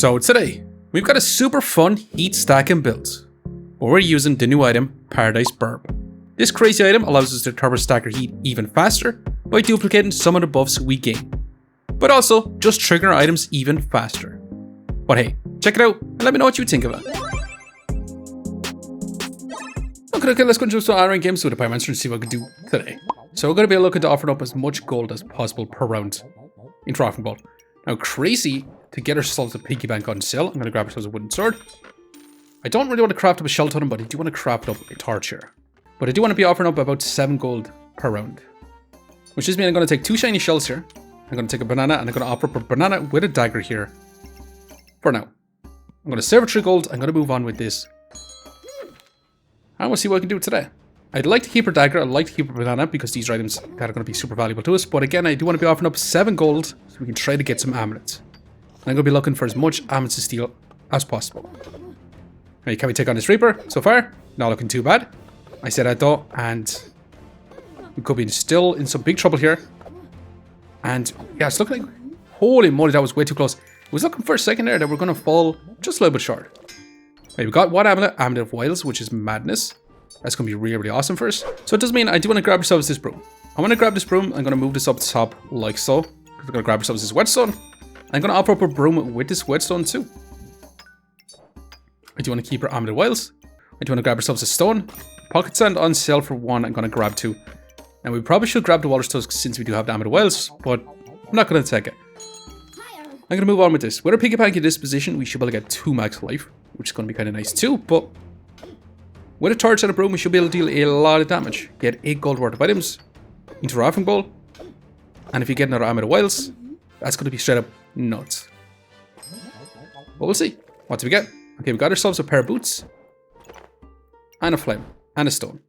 So today, we've got a super fun heat stacking build, where we're using the new item, PARADISE BIRB. This crazy item allows us to turbo stack our heat even faster by duplicating some of the buffs we gain, but also just trigger our items even faster. But hey, check it out and let me know what you think of it. Okay, let's go into some iron games with the PYROMANCER and see what we can do today. So we're going to be looking to offer up as much gold as possible per round in Rocking Ball. Now, crazy to get ourselves a piggy bank on sale. I'm going to grab ourselves a wooden sword. I don't really want to craft up a shell totem, but I do want to craft up a torch here. But I do want to be offering up about 7 gold per round. Which just means I'm going to take 2 shiny shells here. I'm going to take a banana and I'm going to offer up a banana with a dagger here. For now. I'm going to save 3 gold. I'm going to move on with this. And we'll see what I can do today. I'd like to keep our dagger. I'd like to keep a banana because these are items that are going to be super valuable to us. But again, I do want to be offering up 7 gold so we can try to get some amulets. And I'm going to be looking for as much amulets to steal as possible. Now, can we take on this Reaper so far? Not looking too bad. I said that though, and we could be still in some big trouble here. And yeah, it's looking like, holy moly, that was way too close. It was looking for a second there that we're going to fall just a little bit short. Right, we got one amulet, Amulet of Wiles, which is madness. That's going to be really, really awesome for us. So it does mean I do want to grab ourselves this broom. I want to grab this broom. I'm going to move this up the top like so. We're going to grab ourselves this whetstone. I'm going to offer up a broom with this whetstone too. I do want to keep our Amulet of Wiles. I do want to grab ourselves a stone. Pocket sand on sale for 1. I'm going to grab 2. And we probably should grab the Walrus Tusk since we do have the Amulet of Wiles, but I'm not going to take it. I'm going to move on with this. With our piggy bank in this position, we should be able to get 2 max life, which is going to be kind of nice too, but with a torch and a broom, we should be able to deal a lot of damage. Get 8 gold worth of items into our Rocking Ball. And if you get another Amulet of Wiles, that's going to be straight up nuts. But we'll see. What do we get? Okay, we got ourselves a pair of boots. And a flame. And a stone.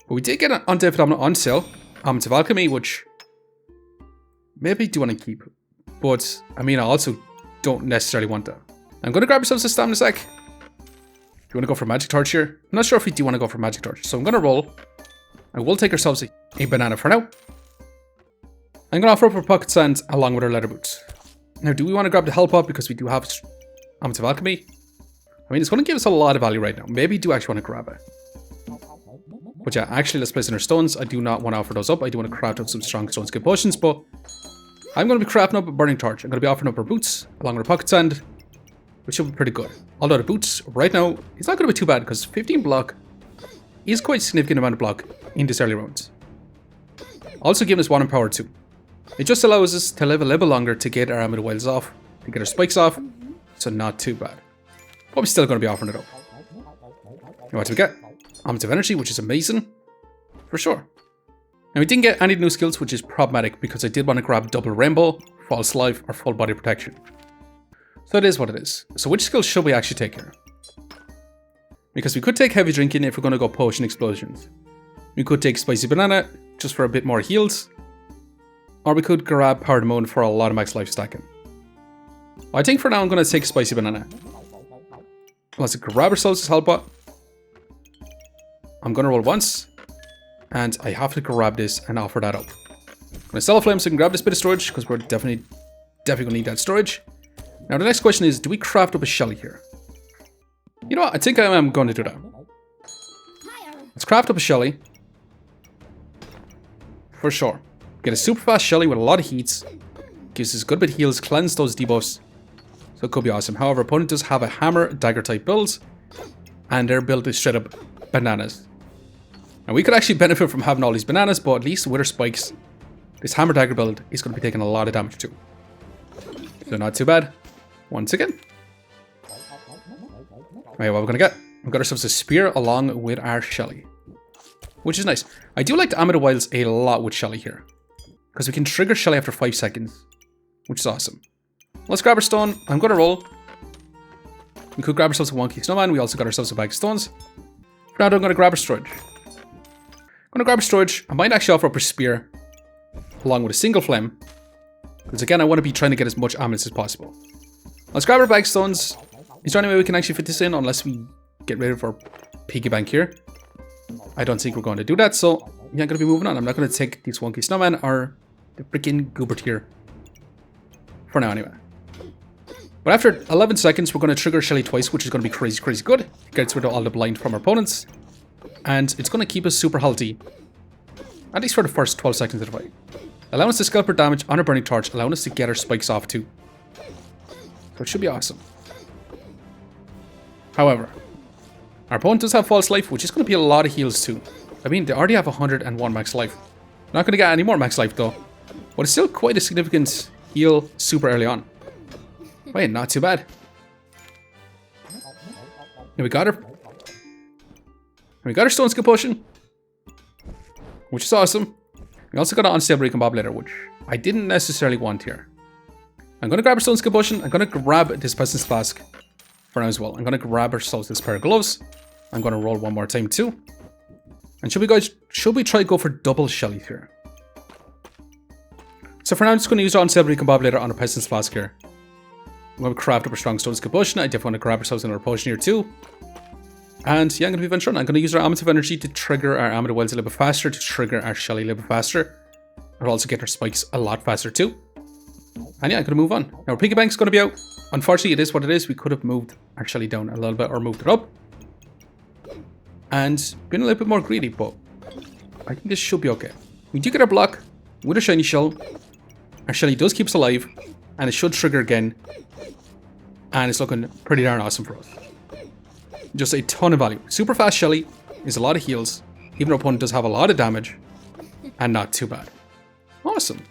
But we did get an Undead Phenomenon on sale. Elements of Alchemy, which maybe I do want to keep. But, I mean, I also don't necessarily want that. I'm going to grab ourselves a stamina sack. Do you want to go for Magic Torch here? I'm not sure if we do want to go for Magic Torch. So I'm going to roll. I will take ourselves a banana for now. I'm going to offer up our Pocket Sand along with our leather boots. Now, do we want to grab the Hell Pot because we do have Elements of Alchemy? I mean, it's going to give us a lot of value right now. Maybe we do actually want to grab it. But yeah, actually, let's place in our stones. I do not want to offer those up. I do want to craft up some strong stone skill potions, but I'm going to be crafting up a Burning Torch. I'm going to be offering up our boots along with our Pocket Sand, which should be pretty good. Although the boots right now, it's not going to be too bad because 15 block is quite a significant amount of block in this early rounds. Also giving us 1 in power too. It just allows us to live a little longer to get our Amulet of Wiles off, to get our spikes off, so not too bad. But we're still going to be offering it up. Now, what do we get? Amulet of Energy, which is amazing, for sure. Now, we didn't get any new skills, which is problematic because I did want to grab Double Rainbow, False Life, or Full Body Protection. So it is what it is. So which skills should we actually take here? Because we could take Heavy Drinking if we're going to go Potion Explosions. We could take Spicy Banana, just for a bit more heals. Or we could grab Power Moon for a lot of max life stacking. I think for now I'm going to take Spicy Banana. Let's grab ourselves this Hellpot. I'm going to roll once. And I have to grab this and offer that up. I'm going to sell a flame so I can grab this bit of storage because we're definitely going to need that storage. Now the next question is, do we craft up a Shelly here? You know what? I think I am going to do that. Let's craft up a Shelly. For sure. Get a super fast Shelly with a lot of heats. Gives us a good bit of heals, cleanse those debuffs. So it could be awesome. However, opponent does have a hammer, dagger type builds. And their build is straight up bananas. Now we could actually benefit from having all these bananas, but at least with our spikes, this hammer dagger build is going to be taking a lot of damage too. So not too bad. Once again. Right, what we're going to get? We've got ourselves a spear along with our Shelly. Which is nice. I do like the Amulet of Wiles a lot with Shelly here. Because we can trigger Shelly after 5 seconds. Which is awesome. Let's grab our stone. I'm going to roll. We could grab ourselves a wonky snowman. We also got ourselves a bag of stones. For now, I'm going to grab our storage. I'm going to grab our storage. I might actually offer up a spear. Along with a single flame. Because again, I want to be trying to get as much amulets as possible. Let's grab our bag of stones. Is there any way we can actually fit this in unless we get rid of our piggy bank here? I don't think we're going to do that, so yeah, I'm going to be moving on. I'm not going to take these wonky snowman or the freaking goober here. For now, anyway. But after 11 seconds, we're going to trigger Shelly twice, which is going to be crazy, crazy good. It gets rid of all the blind from our opponents. And it's going to keep us super healthy. At least for the first 12 seconds of the fight. Allowing us to scalp our damage on our burning torch. Allowing us to get our spikes off too. So it should be awesome. However, our opponent does have false life, which is going to be a lot of heals too. I mean, they already have 101 max life. Not going to get any more max life though. But it's still quite a significant heal super early on. Wait, not too bad. And we got her. And we got our stone skill potion. Which is awesome. We also got an unstable recombobulator, which I didn't necessarily want here. I'm going to grab our stone skill potion. I'm going to grab this peasant's flask for now as well. I'm going to grab ourselves this pair of gloves. I'm going to roll one more time too. And should we try to go for double Shelly here? So for now, I'm just going to use our unstable recombobulator on a peasant's flask here. I'm going to craft up a strong stone skill potion. I definitely want to grab ourselves another potion here too. And yeah, I'm going to be venturing. I'm going to use our Amulet of Energy to trigger our Amulet of Wells a little bit faster, to trigger our Shelly a little bit faster. I'll also get our spikes a lot faster too. And yeah, I'm going to move on. Now our piggy bank's going to be out. Unfortunately, it is what it is. We could have moved our Shelly down a little bit or moved it up. And been a little bit more greedy, but I think this should be okay. We do get our block with a shiny shell. Our Shelly does keep us alive. And it should trigger again. And it's looking pretty darn awesome for us. Just a ton of value. Super fast Shelly is a lot of heals. Even our opponent does have a lot of damage. And not too bad. Awesome.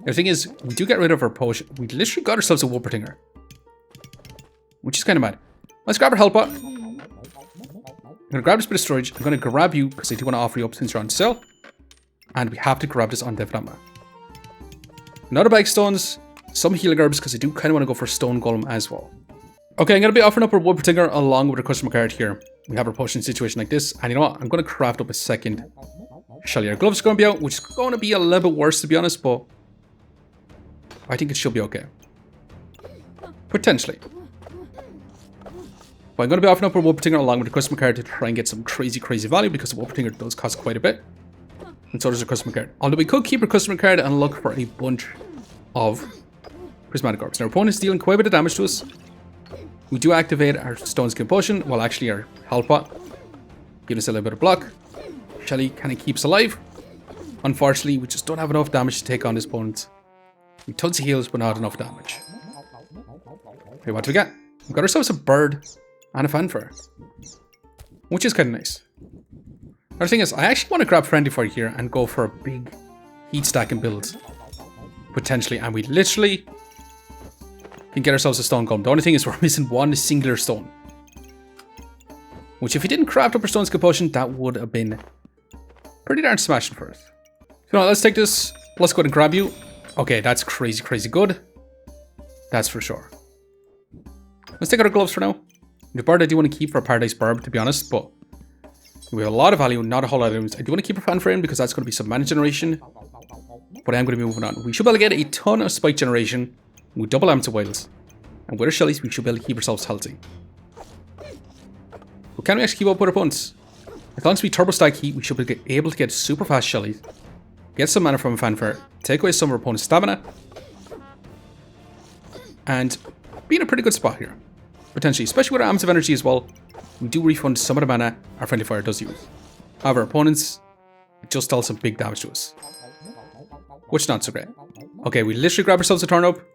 The thing is, we do get rid of our potion. We literally got ourselves a Wuppertinger. Which is kind of mad. Let's grab our health pot. I'm going to grab this bit of storage. I'm going to grab you because I do want to offer you up since you're on sale. And we have to grab this on Definitely. Another bag of stones. Some healing herbs because I do kind of want to go for Stone Golem as well. Okay, I'm going to be offering up our Wuppertinger along with our customer card here. We have our potion situation like this. And you know what? I'm going to craft up a second Shelly. Our gloves are going to be out, which is going to be a little bit worse to be honest, but I think it should be okay. Potentially. But I'm going to be offering up our Wuppertinger along with the customer card to try and get some crazy, crazy value because the Wuppertinger does cost quite a bit. And so does our customer card. Although we could keep our customer card and look for a bunch of prismatic orbs. Now our opponent is dealing quite a bit of damage to us. We do activate our stone skill potion, well actually our health pot. Give us a little bit of block. Shelly kind of keeps alive. Unfortunately, we just don't have enough damage to take on this opponent. We tons of heals, but not enough damage. Okay, what do we get? We got ourselves a bird and a fanfare. Which is kind of nice. Another thing is, I actually want to grab Friendly Fire here and go for a big heat stacking build. Potentially, and we literally can get ourselves a stone golem. The only thing is we're missing one singular stone. Which if we didn't craft up our stone skill potion, that would have been pretty darn smashing for us. So now let's take this. Let's go ahead and grab you. Okay, that's crazy, crazy good. That's for sure. Let's take out our gloves for now. The bird I do want to keep for Paradise Birb, to be honest, but we have a lot of value, not a whole lot of items. I do want to keep our fanfare in because that's going to be some mana generation. But I am going to be moving on. We should be able to get a ton of spike generation with double Amulet of Wells. And with our Shellys, we should be able to keep ourselves healthy. But can we actually keep up with our opponents? As long as we turbo stack heat, we should be able to get super fast Shellys. Get some mana from a fanfare. Take away some of our opponent's stamina. And be in a pretty good spot here. Potentially, especially with our Amulet of Energy as well. We do refund some of the mana our Friendly Fire does use. However, our opponents just dealt some big damage to us. Which is not so great. Okay, we literally grab ourselves a turnip.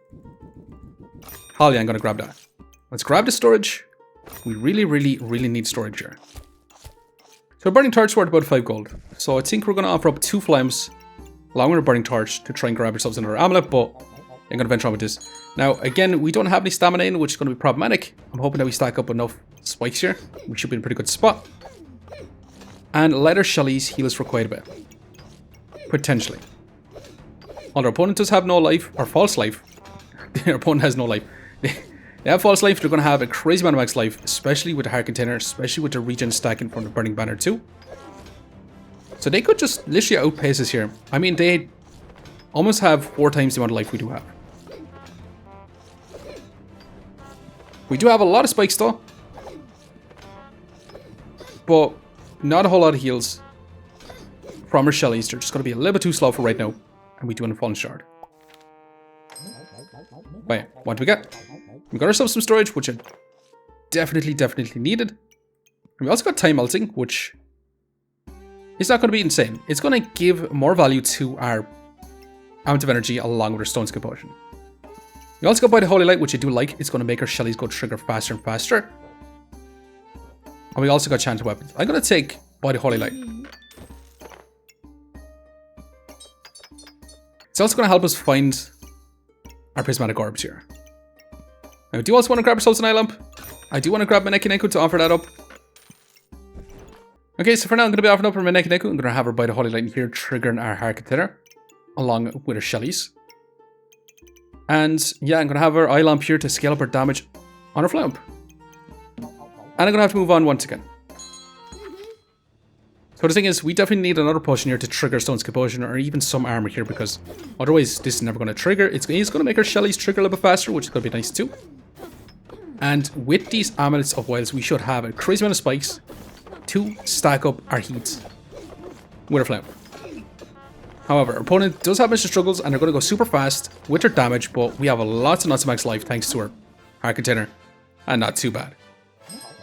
Hell yeah, I'm going to grab that. Let's grab the storage. We really, really, really need storage here. So our burning torch is worth about 5 gold. So I think we're going to offer up 2 flames along with a burning torch to try and grab ourselves another amulet, but I'm going to venture on with this. Now, again, we don't have any stamina in, which is going to be problematic. I'm hoping that we stack up enough spikes here. We should be in a pretty good spot. And let our Shellys heal us for quite a bit. Potentially. While our opponent does have no life, or false life. Our opponent has no life. They have false life, they're going to have a crazy amount of max life, especially with the hard container, especially with the regen stacking from the burning banner too. So they could just literally outpace us here. I mean, they almost have 4 times the amount of life we do have. We do have a lot of spikes though. But not a whole lot of heals from our Shellys. They're just going to be a little bit too slow for right now. And we do want a Fallen Shard. But yeah, what do we get? We got ourselves some storage, which I definitely needed. And we also got time melting, which is not going to be insane. It's going to give more value to our amount of energy along with our stone skin potion. We also got by the holy light, which I do like. It's going to make our shellies go trigger faster and faster. And we also got enchanted weapons. I'm going to take by the holy light. It's also going to help us find our prismatic orbs here. Now, I do also want to grab ourselves an eye lamp. I do want to grab my Neku to offer that up. Okay, so for now I'm going to be offering up for my Neku. I'm going to have her by the holy light here, triggering our heart container along with her shellies. And yeah, I'm going to have our eye lamp here to scale up her damage on her flamp. And I'm going to have to move on once again. So the thing is, we definitely need another potion here to trigger stone skin potion or even some armor here, because otherwise this is never going to trigger. It's going to make our shellies trigger a little bit faster, which is going to be nice too. And with these amulets of wilds, we should have a crazy amount of spikes to stack up our heats with our flame. However, our opponent does have Mr. Struggles and they're going to go super fast with their damage, but we have lots and lots of max life thanks to our heart container, and not too bad.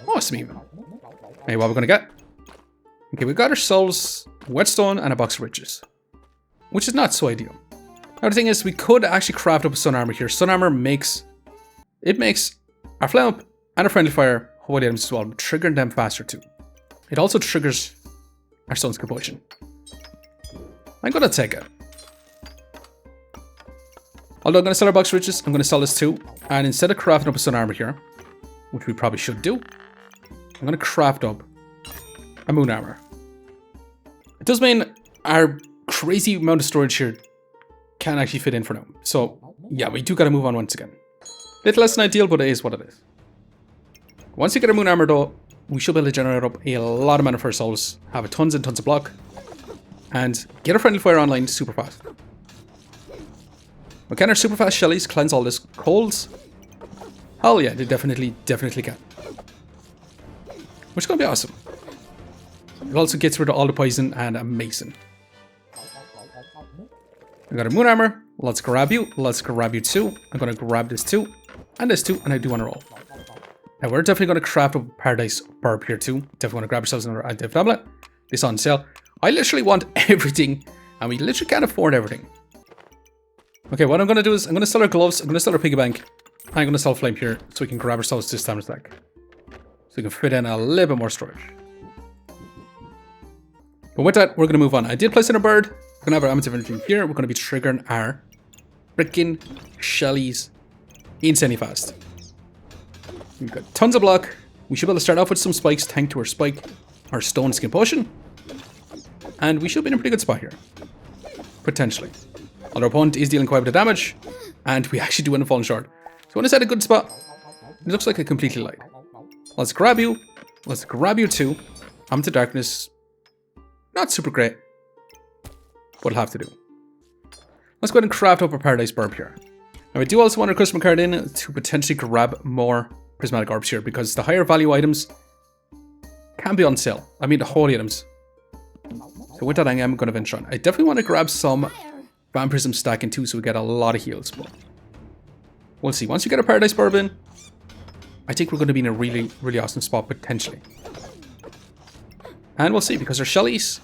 Awesome even. Hey, what are we going to get? Okay, we got ourselves whetstone and a box of riches, which is not so ideal. Now the thing is, we could actually craft up sun armor here. Sun armor makes our flame up and our friendly fire holy items as well, triggering them faster too. It also triggers our stone skin potion. I'm gonna take it. Although I'm gonna sell our box of riches, I'm gonna sell this too. And instead of crafting up a sun armor here, which we probably should do, I'm gonna craft up a moon armor. It does mean our crazy amount of storage here can actually fit in for now. So yeah, we do gotta move on once again. Bit less than ideal, but it is what it is. Once we get our moon armor though, we should be able to generate up a lot of mana for ourselves, have tons and tons of block, and get our friendly fire online super fast. But can our super fast shellies cleanse all this colds? Hell yeah, they definitely can. Which is gonna be awesome. It also gets rid of all the poison and amazing. I got a moon armor. Let's grab you. Let's grab you too. I'm gonna grab this too. And this too. And I do want to roll. Now we're definitely gonna craft a paradise birb here too. Definitely wanna grab ourselves another anti tablet. This on sale. I literally want everything. And we literally can't afford everything. Okay, what I'm gonna do is I'm gonna sell our gloves. I'm gonna sell our piggy bank. And I'm gonna sell flame here so we can grab ourselves this stamina stack. So we can fit in a little bit more storage. But with that, we're going to move on. I did place in a bird. We're going to have our amateur energy here. We're going to be triggering our freaking shellies insanely fast. We've got tons of block. We should be able to start off with some spikes thanks to our stone skin potion. And we should be in a pretty good spot here. Potentially. Our opponent is dealing quite a bit of damage. And we actually do end up falling short. So when it's at a good spot, it looks like it completely lied. Let's grab you. Let's grab you too. Amateur darkness. Not super great, but it'll have to do. Let's go ahead and craft up a paradise birb here. Now I do also want a customer card in to potentially grab more prismatic orbs here, because the higher value items can be on sale. I mean the holy items. So with that I am going to venture on. I definitely want to grab some vampirism stacking too, so we get a lot of heals. But we'll see. Once we get a paradise birb in, I think we're going to be in a really, really awesome spot potentially. And we'll see, because our shellies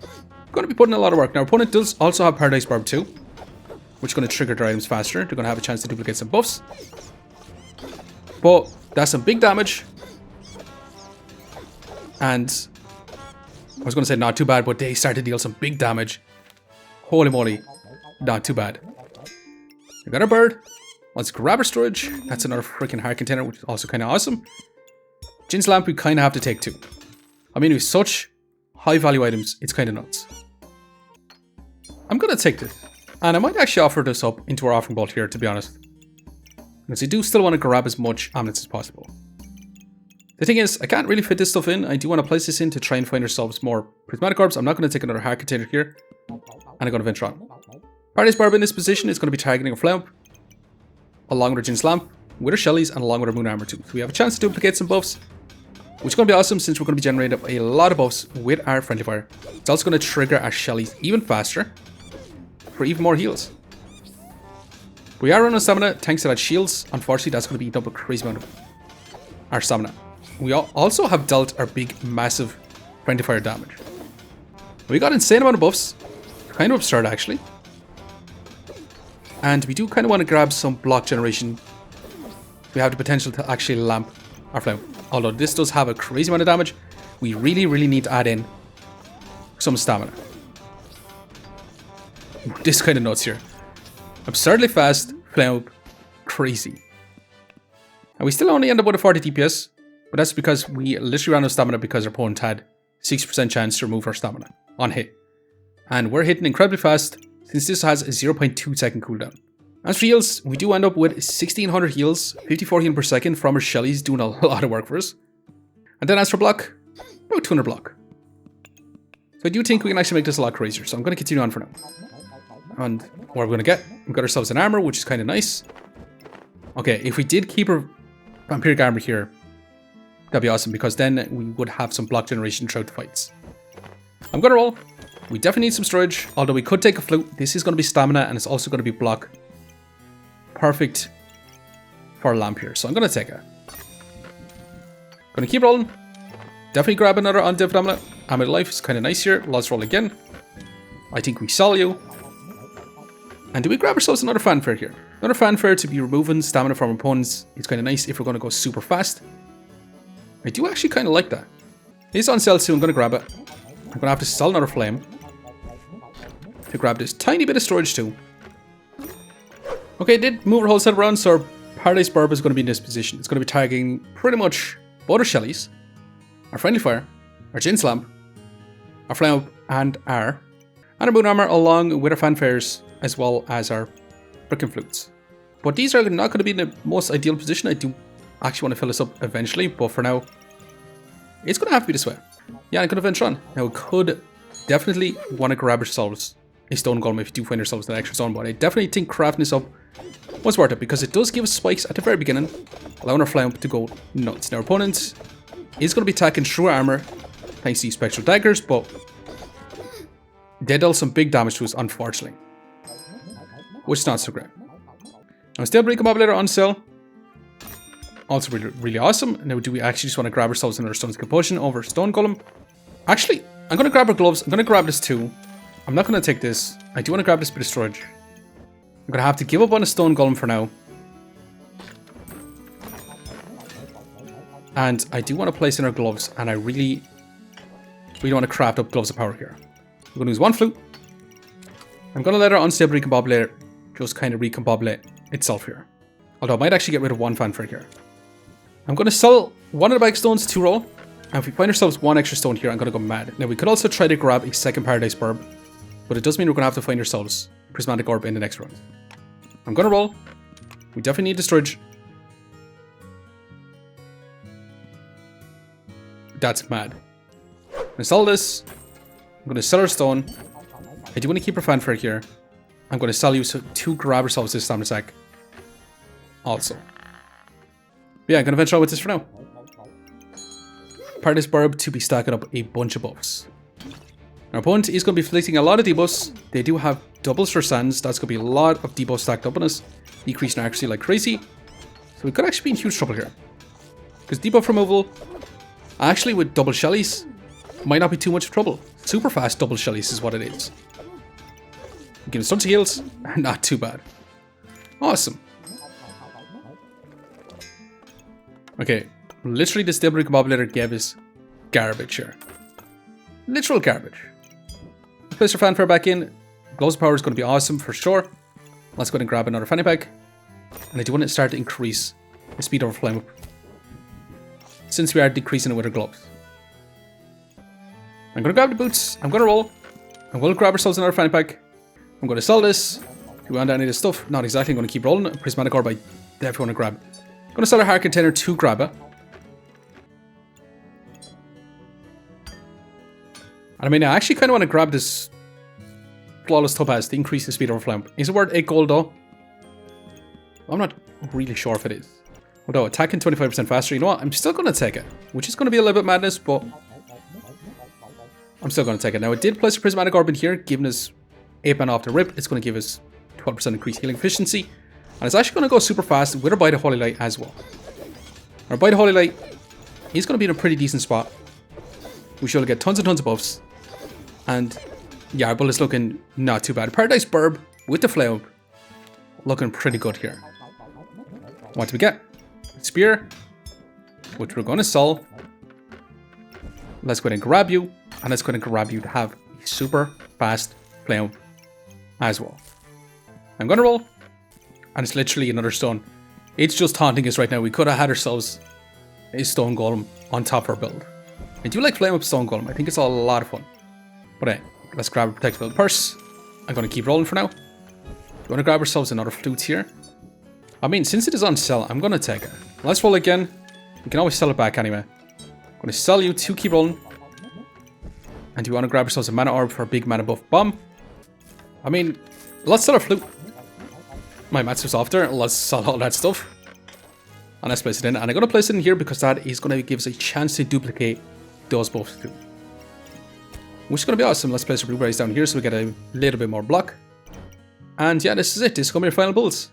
are going to be putting in a lot of work. Now, our opponent does also have Paradise Birb too, which is going to trigger their items faster. They're going to have a chance to duplicate some buffs. But that's some big damage. And I was going to say not too bad, but they start to deal some big damage. Holy moly, not too bad. We got our bird. Let's grab our storage. That's another freaking heart container, which is also kind of awesome. Jin's lamp we kind of have to take too. I mean, with such high value items, it's kind of nuts. I'm going to take this. And I might actually offer this up into our offering vault here, to be honest. Because I do still want to grab as much amulets as possible. The thing is, I can't really fit this stuff in. I do want to place this in to try and find ourselves more prismatic orbs. I'm not going to take another heart container here. And I'm going to venture on. Paradise Birb in this position is going to be targeting a flame, along with our Jin's lamp, with our shellies, and along with our moon armor too. So we have a chance to duplicate some buffs, which is going to be awesome since we're going to be generating up a lot of buffs with our friendly fire. It's also going to trigger our shellies even faster for even more heals. We are running out of stamina thanks to that shields. Unfortunately, that's going to be eaten up a crazy amount of our stamina. We also have dealt our big, massive friendly fire damage. We got insane amount of buffs. Kind of absurd, actually. And we do kind of want to grab some block generation. We have the potential to actually lamp our flame. Although this does have a crazy amount of damage, we really, really need to add in some stamina. This kind of nuts here. Absurdly fast, flame up, crazy. And we still only end up with a 40 DPS, but that's because we literally ran out of stamina because our opponent had 60% chance to remove our stamina on hit. And we're hitting incredibly fast since this has a 0.2 second cooldown. As for heals, we do end up with 1600 heals, 54 healing per second from our Shellies doing a lot of work for us. And then as for block, about 200 block. So I do think we can actually make this a lot crazier, so I'm going to continue on for now. And what are we going to get? We've got ourselves an armor, which is kind of nice. Okay, if we did keep our vampiric armor here, that'd be awesome, because then we would have some block generation throughout the fights. I'm going to roll. We definitely need some storage, although we could take a flute. This is going to be stamina, and it's also going to be block. Perfect for a lamp here, so I'm going to take it. Going to keep rolling. Definitely grab another undead amulet. Amulet life is kind of nice here. Let's roll again. I think we sell you. And do we grab ourselves another fanfare here? Another fanfare to be removing stamina from opponents. It's kind of nice if we're going to go super fast. I do actually kind of like that. It's on sale too. I'm going to grab it. I'm going to have to sell another flame to grab this tiny bit of storage too. Okay, I did move our whole set around, so our Paradise Birb is going to be in this position. It's going to be targeting pretty much both our Shellies, our Friendly Fire, our Jin's Lamp, our Flame Up, and our Moon Armor, along with our Fanfares, as well as our Frickin' Flutes. But these are not going to be in the most ideal position. I do actually want to fill this up eventually, but for now, it's going to have to be this way. Yeah, I'm going to venture on. Now, we could definitely want to grab ourselves a stone golem if you do find yourselves an extra stone, but I definitely think crafting this up was worth it because it does give us spikes at the very beginning, allowing our flame to go nuts. Now, our opponent is going to be attacking through armor thanks to these spectral daggers, but they dealt some big damage to us, unfortunately, which is not so great. Now, still Recombobulator on sale. Also really awesome. Now, do we actually just want to grab ourselves another Stone Skill Potion over Stone Golem? Actually, I'm going to grab our gloves. I'm going to grab this too. I'm not going to take this. I do want to grab this bit of storage. I'm going to have to give up on a Stone Golem for now. And I do want to place in our gloves. And I really want to craft up Gloves of Power here. I'm going to use one flute. I'm going to let our unstable Recombobulator just kind of recombobulate itself here. Although I might actually get rid of one fanfare here. I'm going to sell one of the bag stones to roll. And if we find ourselves one extra stone here, I'm going to go mad. Now, we could also try to grab a second Paradise Birb. But it does mean we're going to have to find ourselves a Prismatic Orb in the next round. I'm going to roll. We definitely need the storage. That's mad. I'm going to sell this. I'm going to sell our stone. I do want to keep our fanfare here. I'm going to sell you to grab ourselves this stamina sack. Also. Yeah, I'm going to venture out with this for now. Paradise Birb to be stacking up a bunch of buffs. Our opponent is going to be inflicting a lot of debuffs. They do have doubles for sands. That's going to be a lot of debuffs stacked up on us. Decreasing accuracy like crazy. So we could actually be in huge trouble here. Because debuff removal, actually with double Shellies, might not be too much trouble. Super fast double Shellies is what it is. Give us tons of heals, not too bad. Awesome. Okay, literally this double Recombobulator gave us garbage here. Literal garbage. Let's place our fanfare back in. Gloves of Power is going to be awesome for sure. Let's go ahead and grab another fanny pack. And I do want to start to increase the speed of our flame up, since we are decreasing it with our gloves. I'm going to grab the boots. I'm going to roll. And we'll grab ourselves another fanny pack. I'm going to sell this. If we want any of this stuff, not exactly. I'm going to keep rolling. Prismatic Orb, I definitely want to grab. I'm going to sell our heart container to grab it. And I mean, I actually kind of want to grab this Flawless Topaz to increase the speed of our flame. Is it worth 8 gold though? I'm not really sure if it is. Although attacking 25% faster, you know what? I'm still going to take it. Which is going to be a little bit madness, but I'm still going to take it. Now, it did place a Prismatic Orb in here, giving us 8 mana off the rip. It's going to give us 12% increased healing efficiency. And it's actually going to go super fast with our By the Holy Light as well. Our By the Holy Light, he's going to be in a pretty decent spot. We should get tons and tons of buffs. And yeah, our build is looking not too bad. Paradise Birb with the Flame looking pretty good here. What do we get? Spear, which we're going to sell. Let's go ahead and grab you. And let's go ahead and grab you to have a super fast Flame as well. I'm going to roll. And it's literally another stone. It's just taunting us right now. We could have had ourselves a stone golem on top of our build. I do like Flame Up Stone Golem. I think it's a lot of fun. But hey, let's grab a protected build purse. I'm going to keep rolling for now. We're going to grab ourselves another flute here. I mean, since it is on sale, I'm going to take it. Let's roll again. We can always sell it back anyway. I'm going to sell you to keep rolling. And do you want to grab yourselves a mana orb for a big mana buff bomb? I mean, let's sell our flute. My master's off there. Let's sell all that stuff. And let's place it in. And I'm going to place it in here because that is going to give us a chance to duplicate those buffs too. Which is going to be awesome. Let's place the blueberries down here so we get a little bit more block. And yeah, this is it. This is going to be our final builds.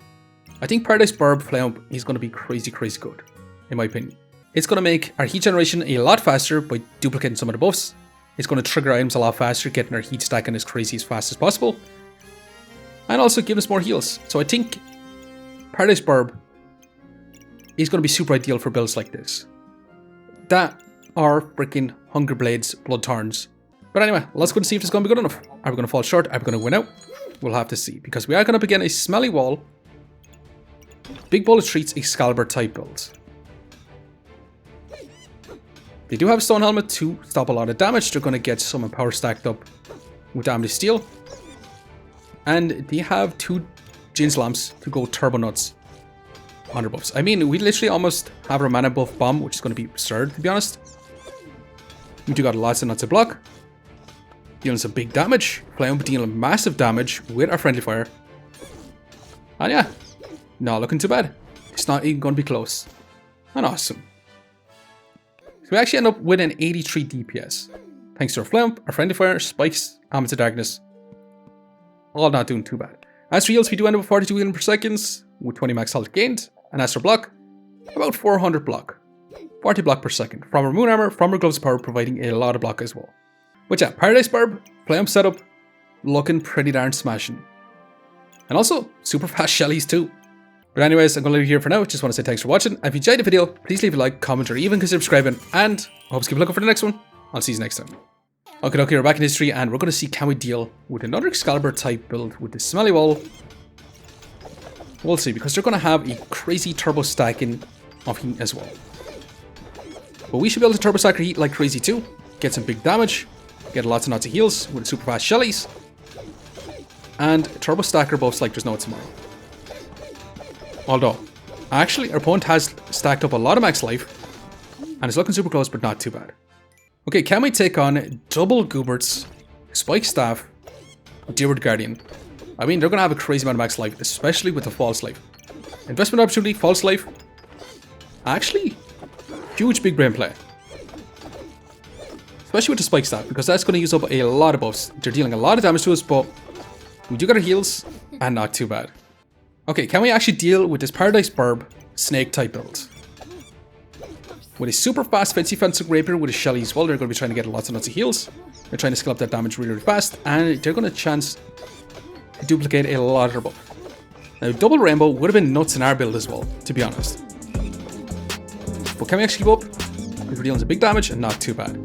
I think Paradise Birb Flame is going to be crazy good, in my opinion. It's going to make our heat generation a lot faster by duplicating some of the buffs. It's going to trigger items a lot faster, getting our heat stacking as crazy as fast as possible. And also give us more heals. So I think Paradise Birb is going to be super ideal for builds like this. That are freaking Hunger Blades Blood Thorns. But anyway, let's go and see if it's going to be good enough. Are we going to fall short? Are we going to win out? We'll have to see. Because we are going to begin a Smelly Wall, Big Bowl of Treats, Excalibur type build. They do have a Stone Helmet to stop a lot of damage. They're going to get some power stacked up with Damage Steel. And they have 2 Jin's Lamps to go Turbo Nuts on their buffs. I mean, we literally almost have our mana buff bomb, which is going to be absurd, to be honest. We do got lots of nuts to block. Dealing some big damage. Flame dealing massive damage with our friendly fire. And yeah, not looking too bad. It's not even going to be close. And awesome. So we actually end up with an 83 DPS. Thanks to our Flame, our friendly fire, spikes, Elements of Darkness. All not doing too bad. As for heals, we do end up with 42 healing per second with 20 max health gained. And as for block, about 400 block. 40 block per second. From our Moon Armor, from our Gloves of Power, providing a lot of block as well. But yeah, Paradise Birb, Flame setup, looking pretty darn smashing. And also, super fast Shellies too. But anyways, I'm going to leave it here for now. Just want to say thanks for watching. If you enjoyed the video, please leave a like, comment, or even consider subscribing. And I hope to keep looking for the next one. I'll see you next time. Okay, we're back in history, and we're going to see can we deal with another Excalibur type build with the Smelly Wall. We'll see, because they're going to have a crazy turbo stacking of heat as well. But we should be able to turbo stack our heat like crazy too. Get some big damage. Get lots and lots of heals with super fast Shellies. And turbo stacker buffs like there's no tomorrow. Although, actually, our opponent has stacked up a lot of max life. And it's looking super close, but not too bad. Okay, can we take on double Gooberts, Spike Staff, Deerwood Guardian? I mean, they're going to have a crazy amount of max life, especially with the False Life. Investment opportunity, False Life. Actually, huge big brain play. Especially with the Spike Staff, because that's going to use up a lot of buffs. They're dealing a lot of damage to us, but we do get our heals, and not too bad. Okay, can we actually deal with this Paradise Birb Snake type build? With a super fast Fancy Fencing Rapier with a Shelly as well, they're going to be trying to get lots and lots of heals. They're trying to scale up that damage really fast, and they're going to chance to duplicate a lot of their buff. Now, double Rainbow would have been nuts in our build as well, to be honest. But can we actually keep up? Because we're dealing some big damage and not too bad.